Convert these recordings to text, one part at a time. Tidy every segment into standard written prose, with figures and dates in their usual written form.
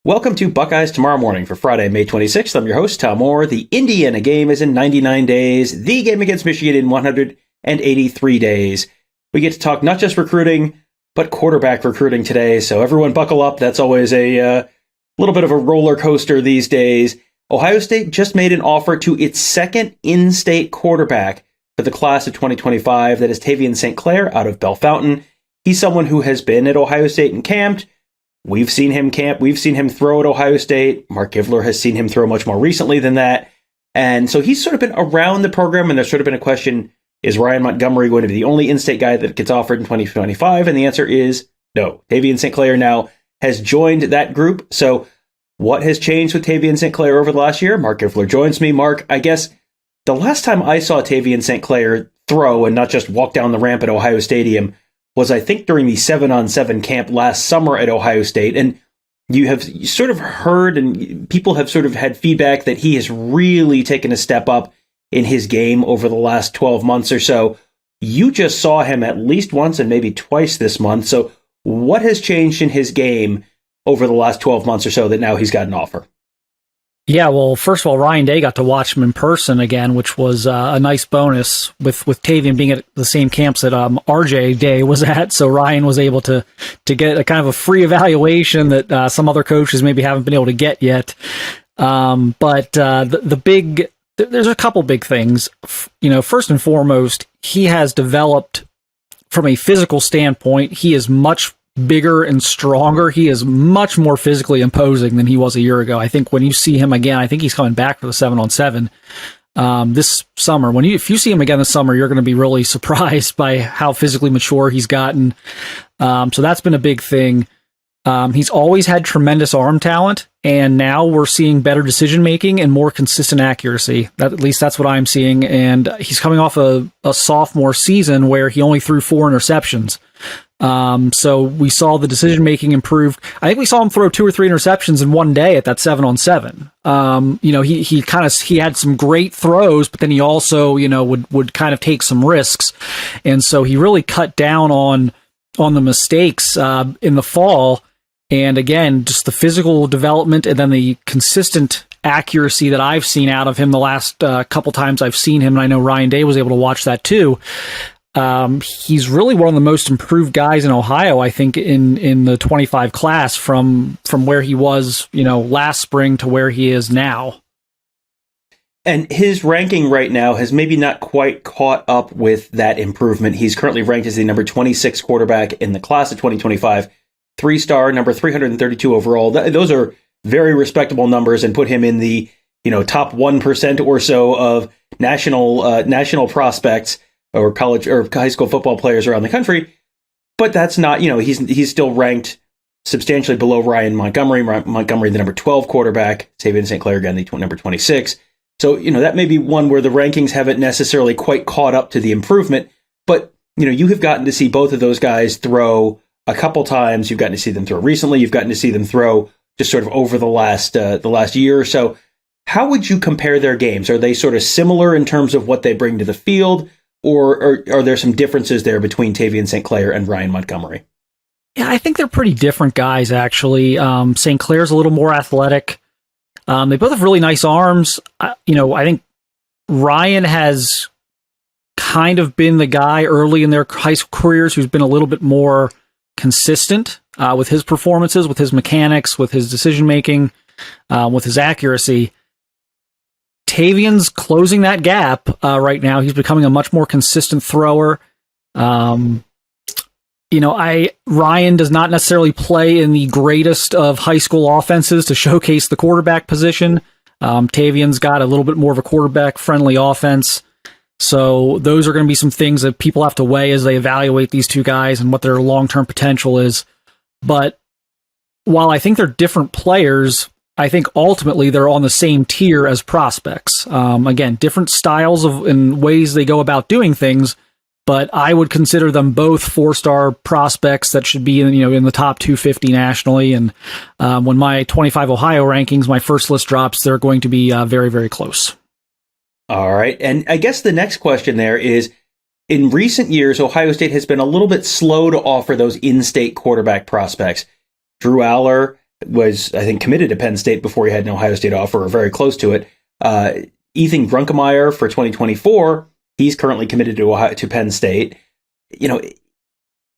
Welcome to Buckeyes Tomorrow Morning for Friday, May 26th. I'm your host, Tom Orr. The Indiana game is in 99 days. The game against Michigan in 183 days. We get to talk not just recruiting, but quarterback recruiting today. So everyone buckle up. That's always a little bit of a roller coaster these days. Ohio State just made an offer to its second in-state quarterback for the class of 2025. That is Tavien St. Clair out of Bellefontaine. He's someone who has been at Ohio State and camped. We've seen him camp. We've seen him throw at Ohio State. Marc Givler has seen him throw much more recently than that. And so he's sort of been around the program, and there's sort of been a question, is Ryan Montgomery going to be the only in-state guy that gets offered in 2025? And the answer is no. Tavien St. Clair now has joined that group. So what has changed with Tavien St. Clair over the last year? Marc Givler joins me. Marc, I guess the last time I saw Tavien St. Clair throw and not just walk down the ramp at Ohio Stadium was, I think, during the 7-on-7 camp last summer at Ohio State. And you have sort of heard, and people have sort of had feedback that he has really taken a step up in his game over the last 12 months or so. You just saw him at least once and maybe twice this month. So what has changed in his game over the last 12 months or so that now he's got an offer? Yeah, well, first of all, Ryan Day got to watch him in person again, which was a nice bonus with Tavien being at the same camps that RJ Day was at. So Ryan was able to get a kind of a free evaluation that some other coaches maybe haven't been able to get yet. But there's a couple big things. You know, first and foremost, he has developed from a physical standpoint. He is much bigger and stronger. He is much more physically imposing than he was a year ago. I think when you see him again, I think he's coming back for the 7-on-7 this summer. If you see him again this summer, you're going to be really surprised by how physically mature he's gotten. So that's been a big thing. He's always had tremendous arm talent, and now we're seeing better decision making and more consistent accuracy. At least that's what I'm seeing. And he's coming off a sophomore season where he only threw 4 interceptions. So we saw the decision making improve. I think we saw him throw 2 or 3 interceptions in one day at that 7-on-7. He had some great throws, but then he also, would kind of take some risks. And so he really cut down on the mistakes, in the fall. And again, just the physical development and then the consistent accuracy that I've seen out of him the last couple times I've seen him. And I know Ryan Day was able to watch that too. He's really one of the most improved guys in Ohio, I think, in the 25 class from where he was, last spring to where he is now. And his ranking right now has maybe not quite caught up with that improvement. He's currently ranked as the number 26 quarterback in the class of 2025, 3-star, number 332 overall. Those are very respectable numbers and put him in the, top 1% or so of national prospects or college or high school football players around the country. But that's not, he's still ranked substantially below Ryan Montgomery. Montgomery, the number 12 quarterback, Tavien St. Clair, again, the number 26. So, that may be one where the rankings haven't necessarily quite caught up to the improvement. But, you have gotten to see both of those guys throw a couple times. You've gotten to see them throw recently. You've gotten to see them throw just sort of over the last year or so. How would you compare their games? Are they sort of similar in terms of what they bring to the field? Or are there some differences there between Tavien St. Clair and Ryan Montgomery? Yeah, I think they're pretty different guys, actually. St. Clair's a little more athletic. They both have really nice arms. I think Ryan has kind of been the guy early in their high school careers who's been a little bit more consistent with his performances, with his mechanics, with his decision-making, with his accuracy. Tavien's closing that gap right now. He's becoming a much more consistent thrower. Ryan does not necessarily play in the greatest of high school offenses to showcase the quarterback position. Tavien's got a little bit more of a quarterback-friendly offense. So those are going to be some things that people have to weigh as they evaluate these two guys and what their long-term potential is. But while I think they're different players, I think ultimately they're on the same tier as prospects. Again, different styles and ways they go about doing things, but I would consider them both 4-star prospects that should be in the top 250 nationally. And when my 25 Ohio rankings, my first list drops, they're going to be very, very close. All right. And I guess the next question there is, in recent years, Ohio State has been a little bit slow to offer those in-state quarterback prospects. Drew Aller was, I think, committed to Penn State before he had an Ohio State offer, or very close to it. Ethan Grunkemeyer for 2024, he's currently committed to Penn State.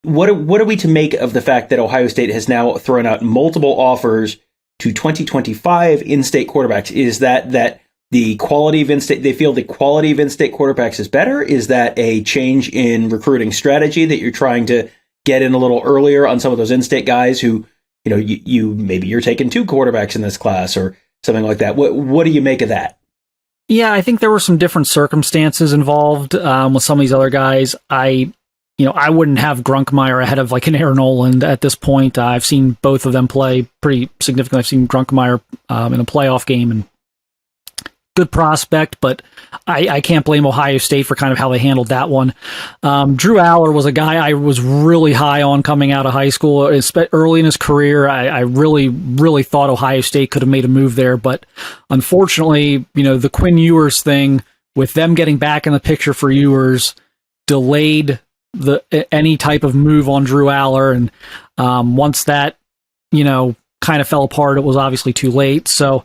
What are we to make of the fact that Ohio State has now thrown out multiple offers to 2025 in-state quarterbacks? Is that the quality of in-state, they feel the quality of in-state quarterbacks is better? Is that a change in recruiting strategy that you're trying to get in a little earlier on some of those in-state guys who, maybe you're taking 2 quarterbacks in this class or something like that? What do you make of that? Yeah, I think there were some different circumstances involved with some of these other guys. I wouldn't have Grunkemeyer ahead of like an Aaron Noland at this point. I've seen both of them play pretty significantly. I've seen Grunkemeyer in a playoff game, and good prospect, but I can't blame Ohio State for kind of how they handled that one. Drew Aller was a guy I was really high on coming out of high school. Early in his career, I really, really thought Ohio State could have made a move there, but unfortunately, the Quinn Ewers thing, with them getting back in the picture for Ewers, delayed any type of move on Drew Aller, and once that kind of fell apart, it was obviously too late. So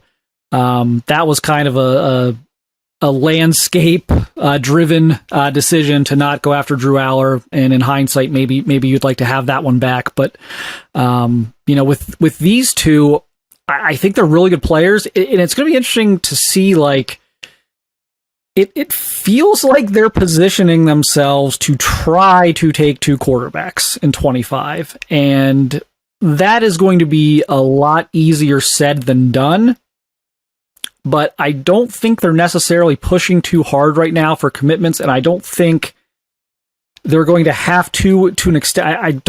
that was kind of a landscape driven decision to not go after Drew Aller, and in hindsight, maybe you'd like to have that one back. But with these two, I think they're really good players, and it's going to be interesting to see. Like, it feels like they're positioning themselves to try to take 2 quarterbacks in 25, and that is going to be a lot easier said than done. But I don't think they're necessarily pushing too hard right now for commitments, and I don't think they're going to have to an extent.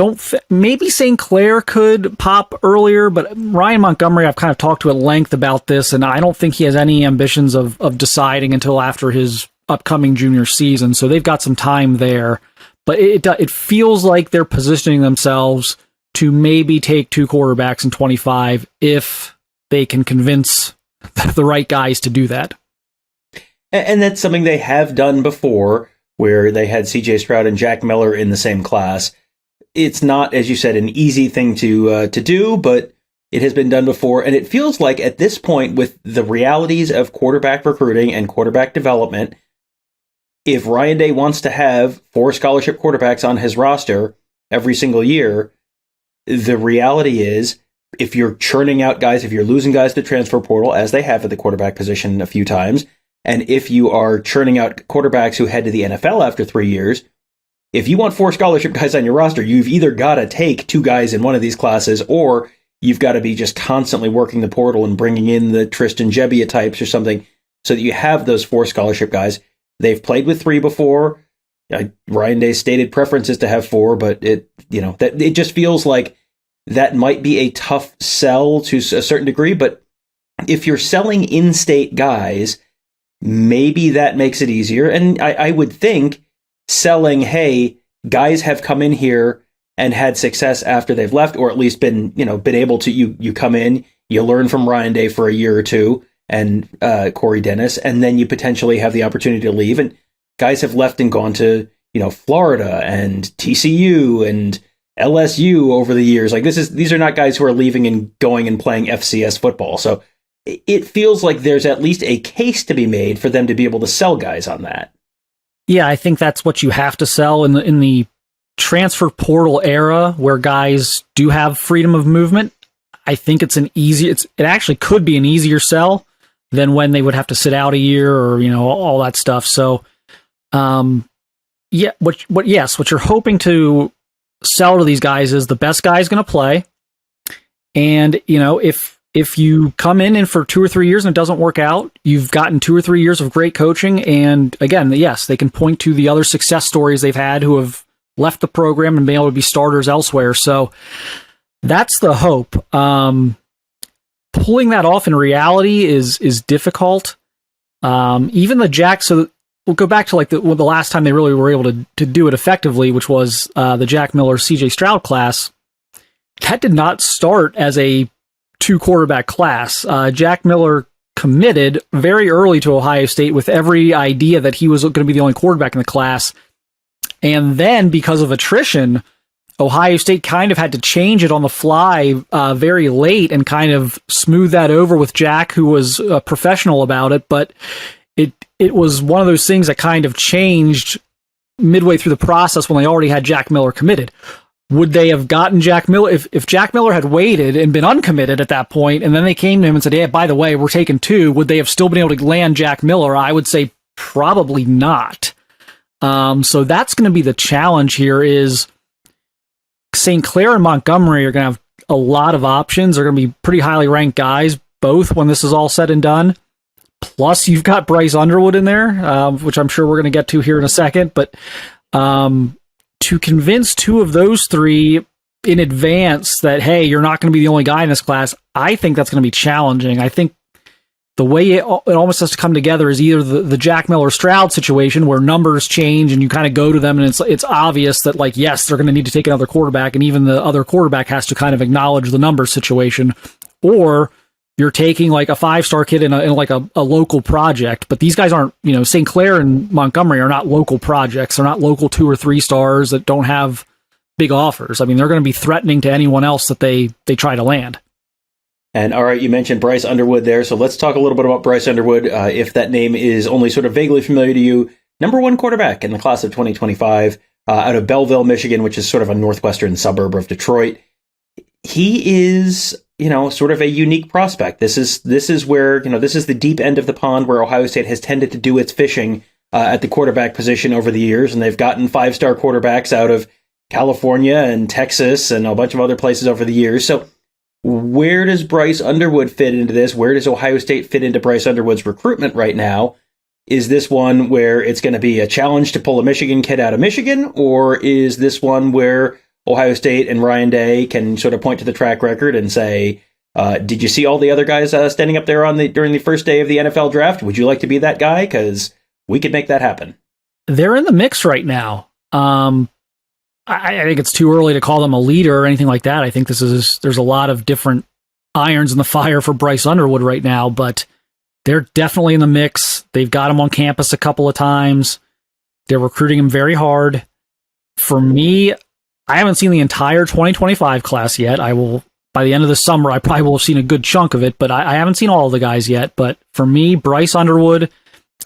Maybe St. Clair could pop earlier, but Ryan Montgomery, I've kind of talked to at length about this, and I don't think he has any ambitions of deciding until after his upcoming junior season, so they've got some time there. But it feels like they're positioning themselves to maybe take 2 quarterbacks in 25 if they can convince the right guys to do that. And that's something they have done before, where they had CJ Stroud and Jack Miller in the same class. It's not, as you said, an easy thing to do, but it has been done before. And it feels like at this point, with the realities of quarterback recruiting and quarterback development, if Ryan Day wants to have 4 scholarship quarterbacks on his roster every single year, the reality is, if you're churning out guys, if you're losing guys to the transfer portal, as they have at the quarterback position a few times, and if you are churning out quarterbacks who head to the NFL after 3 years, if you want 4 scholarship guys on your roster, you've either got to take 2 guys in one of these classes, or you've got to be just constantly working the portal and bringing in the Tristan Gebbia types or something so that you have those 4 scholarship guys. They've played with 3 before. Ryan Day's stated preference is to have 4, but it just feels like that might be a tough sell to a certain degree. But if you're selling in-state guys, maybe that makes it easier. And I would think selling, hey, guys have come in here and had success after they've left, or at least been able to, you come in, you learn from Ryan Day for a year or two, and Corey Dennis, and then you potentially have the opportunity to leave. And guys have left and gone to, Florida and TCU and LSU over the years. Like, these are not guys who are leaving and going and playing FCS football. So it feels like there's at least a case to be made for them to be able to sell guys on that. Yeah, I think that's what you have to sell in the transfer portal era, where guys do have freedom of movement. I think it actually could be an easier sell than when they would have to sit out a year or, all that stuff. So, what you're hoping to sell to these guys is the best guy is going to play. And, if you come in and for 2 or 3 years and it doesn't work out, you've gotten 2 or 3 years of great coaching. And again, yes, they can point to the other success stories they've had who have left the program and been able to be starters elsewhere. So that's the hope. Pulling that off in reality is difficult. Even the Jack, so we'll go back to like the last time they really were able to do it effectively, which was the Jack Miller, CJ Stroud class. That did not start as a 2 quarterback class. Jack Miller committed very early to Ohio State with every idea that he was going to be the only quarterback in the class. And then because of attrition, Ohio State kind of had to change it on the fly very late and kind of smooth that over with Jack, who was professional about it. But it was one of those things that kind of changed midway through the process when they already had Jack Miller committed. Would they have gotten Jack Miller if Jack Miller had waited and been uncommitted at that point, and then they came to him and said, "Hey, by the way, we're taking 2"? Would they have still been able to land Jack Miller? I would say probably not. So that's going to be the challenge here. Is St. Clair and Montgomery are going to have a lot of options. They're going to be pretty highly ranked guys, both when this is all said and done. Plus, you've got Bryce Underwood in there, which I'm sure we're going to get to here in a second. But to convince 2 of those 3 in advance that, hey, you're not going to be the only guy in this class, I think that's going to be challenging. I think the way it almost has to come together is either the Jack Miller Stroud situation where numbers change and you kind of go to them and it's obvious that, like, yes, they're going to need to take another quarterback, and even the other quarterback has to kind of acknowledge the numbers situation, or you're taking like a 5-star kid in like a local project. But these guys aren't, St. Clair and Montgomery are not local projects. They're not local 2 or 3 stars that don't have big offers. I mean, they're going to be threatening to anyone else that they try to land. And all right, you mentioned Bryce Underwood there. So let's talk a little bit about Bryce Underwood. If that name is only sort of vaguely familiar to you, number 1 quarterback in the class of 2025 out of Belleville, Michigan, which is sort of a northwestern suburb of Detroit. He is, sort of a unique prospect. This is where, this is the deep end of the pond where Ohio State has tended to do its fishing at the quarterback position over the years. And they've gotten 5-star quarterbacks out of California and Texas and a bunch of other places over the years. So where does Bryce Underwood fit into this? Where does Ohio State fit into Bryce Underwood's recruitment right now? Is this one where it's going to be a challenge to pull a Michigan kid out of Michigan? Or is this one where Ohio State and Ryan Day can sort of point to the track record and say, did you see all the other guys standing up there during the first day of the NFL draft? Would you like to be that guy? Because we could make that happen. They're in the mix right now. I think it's too early to call them a leader or anything like that. I think there's a lot of different irons in the fire for Bryce Underwood right now, but they're definitely in the mix. They've got him on campus a couple of times. They're recruiting him very hard. For me, I haven't seen the entire 2025 class yet. By the end of the summer, I probably will have seen a good chunk of it, but I haven't seen all of the guys yet. But for me, Bryce Underwood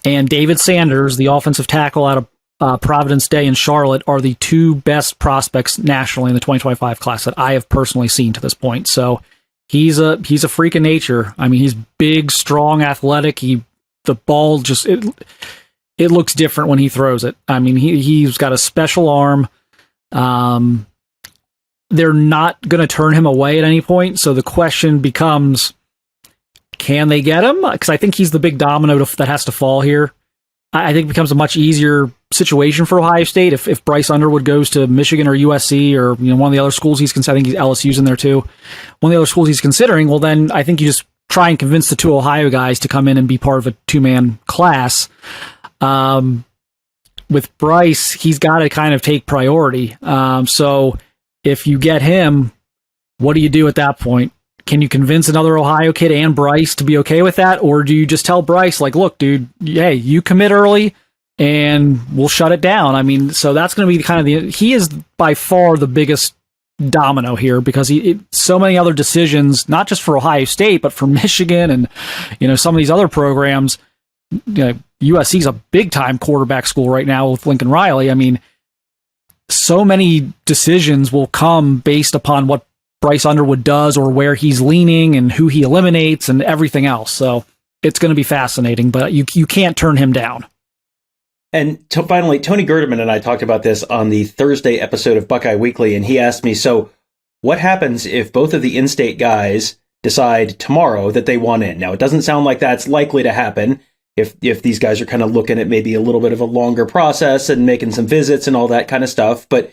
and David Sanders, the offensive tackle out of Providence Day in Charlotte, are the 2 best prospects nationally in the 2025 class that I have personally seen to this point. So he's a freak of nature. I mean, he's big, strong, athletic. The ball just it looks different when he throws it. I mean, he's got a special arm. They're not going to turn him away at any point. So the question becomes, can they get him? Because I think he's the big domino that has to fall here. I think it becomes a much easier situation for Ohio State if Bryce Underwood goes to Michigan or USC or one of the other schools he's considering. I think LSU's in there too. One of the other schools he's considering. Well, then I think you just try and convince the 2 Ohio guys to come in and be part of a 2-man class. With Bryce, he's got to kind of take priority. So if you get him, what do you do at that point? Can you convince another Ohio kid and Bryce to be okay with that? Or do you just tell Bryce, like, look, dude, hey, you commit early and we'll shut it down? I mean, so that's going to be kind of he is by far the biggest domino here because so many other decisions, not just for Ohio State, but for Michigan and, some of these other programs. USC's a big time quarterback school right now with Lincoln Riley. I mean, so many decisions will come based upon what Bryce Underwood does or where he's leaning and who he eliminates and everything else. So it's going to be fascinating, but you can't turn him down. And finally, Tony Gerdeman and I talked about this on the Thursday episode of Buckeye Weekly, and he asked me, so what happens if both of the in-state guys decide tomorrow that they want in? Now, it doesn't sound like that's likely to happen if these guys are kind of looking at maybe a little bit of a longer process and making some visits and all that kind of stuff. But,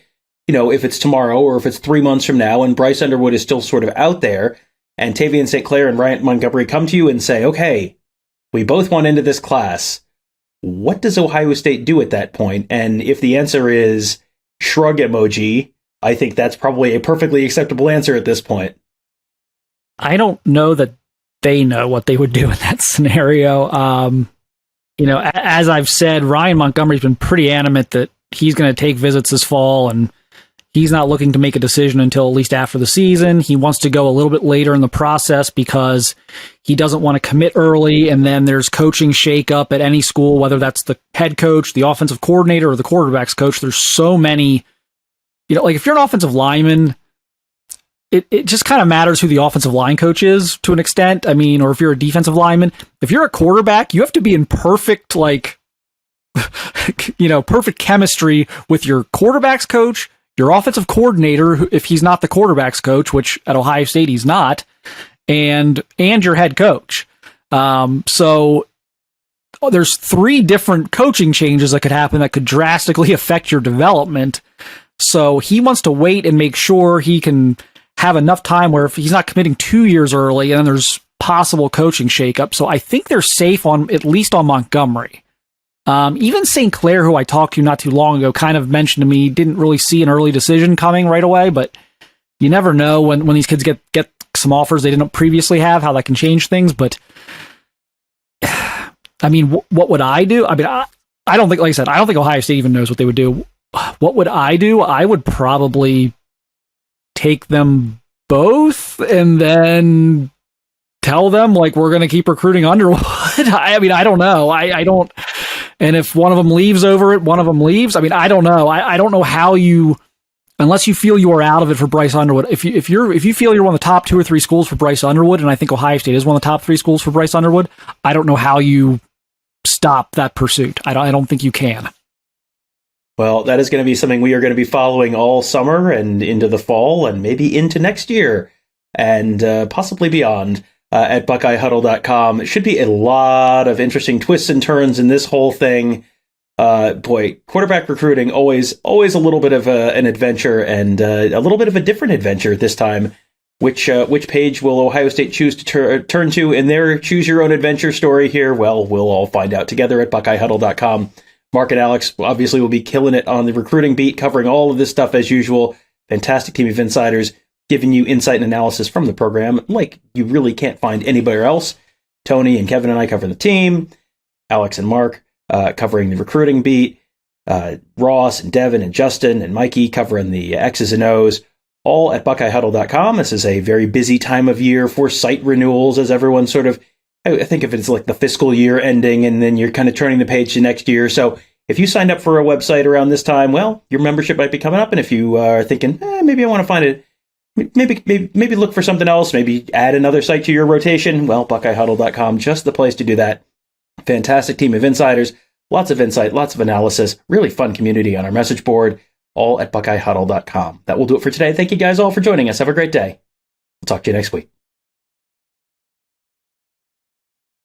if it's tomorrow or if it's 3 months from now and Bryce Underwood is still sort of out there and Tavien St. Clair and Ryan Montgomery come to you and say, okay, we both want into this class, what does Ohio State do at that point? And if the answer is shrug emoji, I think that's probably a perfectly acceptable answer at this point. I don't know that they know what they would do in that scenario. As I've said, Ryan Montgomery's been pretty adamant that he's going to take visits this fall and he's not looking to make a decision until at least after the season. He wants to go a little bit later in the process because he doesn't want to commit early, and then there's coaching shakeup at any school, whether that's the head coach, the offensive coordinator, or the quarterback's coach. There's so many, like if you're an offensive lineman, it just kind of matters who the offensive line coach is to an extent. I mean, or if you're a defensive lineman, if you're a quarterback, you have to be in perfect, perfect chemistry with your quarterback's coach, your offensive coordinator, if he's not the quarterback's coach, which at Ohio State he's not, and your head coach. So there's 3 different coaching changes that could happen that could drastically affect your development. So he wants to wait and make sure he can have enough time where if he's not committing 2 years early, and then there's possible coaching shakeup. So I think they're safe on at least on Montgomery. Even St. Clair, who I talked to not too long ago, kind of mentioned to me didn't really see an early decision coming right away, but you never know when these kids get some offers they didn't previously have, how that can change things. But I mean, what would I do? I mean, I don't think, like I said, I don't think Ohio State even knows what they would do. What would I do? I would probably take them both and then tell them, we're going to keep recruiting Underwood. I mean, I don't know. I don't. And if one of them leaves over it, one of them leaves. I mean, I don't know. I don't know how you, unless you feel you are out of it for Bryce Underwood. If you feel you're one of the top 2 or 3 schools for Bryce Underwood, and I think Ohio State is one of the top 3 schools for Bryce Underwood, I don't know how you stop that pursuit. I don't think you can. Well, that is going to be something we are going to be following all summer and into the fall and maybe into next year and possibly beyond at BuckeyeHuddle.com. It should be a lot of interesting twists and turns in this whole thing. Quarterback recruiting, always a little bit of an adventure and a little bit of a different adventure this time. Which page will Ohio State choose to turn to in their Choose Your Own Adventure story here? Well, we'll all find out together at BuckeyeHuddle.com. Mark and Alex obviously will be killing it on the recruiting beat, covering all of this stuff as usual. Fantastic team of insiders, giving you insight and analysis from the program like you really can't find anywhere else. Tony and Kevin and I cover the team. Alex and Mark covering the recruiting beat. Ross and Devin and Justin and Mikey covering the X's and O's, all at BuckeyeHuddle.com. This is a very busy time of year for site renewals as everyone sort of, I think of it as like the fiscal year ending, and then you're kind of turning the page to next year. So if you signed up for a website around this time, well, your membership might be coming up. And if you are thinking, maybe I want to find it, maybe look for something else, maybe add another site to your rotation, well, BuckeyeHuddle.com, just the place to do that. Fantastic team of insiders, lots of insight, lots of analysis, really fun community on our message board, all at BuckeyeHuddle.com. That will do it for today. Thank you guys all for joining us. Have a great day. We'll talk to you next week.